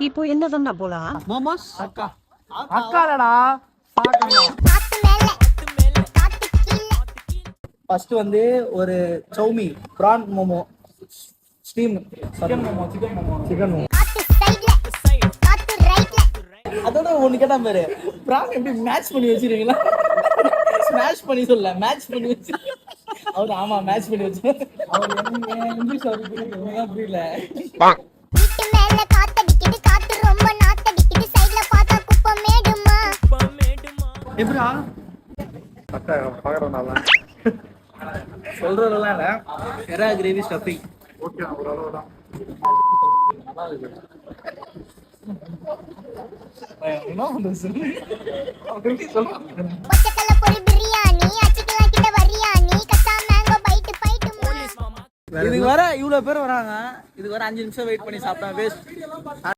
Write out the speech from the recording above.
இப்போ என்னதுன்னா போலாம் மோமோஸ் அக்கா அக்காலடா ஃபர்ஸ்ட் வந்து ஒரு chowmein prawn momo steam chicken momo chicken momo அதோட ஒண்ணு கேட்டா பாரு பிரான் எப்படி மேட்ச் பண்ணி வச்சிருக்கீங்களா ஸ்மாஷ் பண்ணி சொல்ல மேட்ச் பண்ணி வச்சு அவரு ஆமா மேட்ச் பண்ணி வச்சு அவர் இங்கிலீஷ் அவருக்கு புரியல எப்படா சொல்றதெல்லாம் இல்ல எறா கிரேவி ஸ்டஃபிங் ஓகே ஒரு அளவு தான் என்ன பண்றது சொல்லு அப்படி சொல்லுங்க இதுக்கு வர இவ்வளவு பேர் வராங்க இதுக்கு வர 5 நிமிஷம் வெயிட் பண்ணி சாப்பிட்டா வேஸ்ட்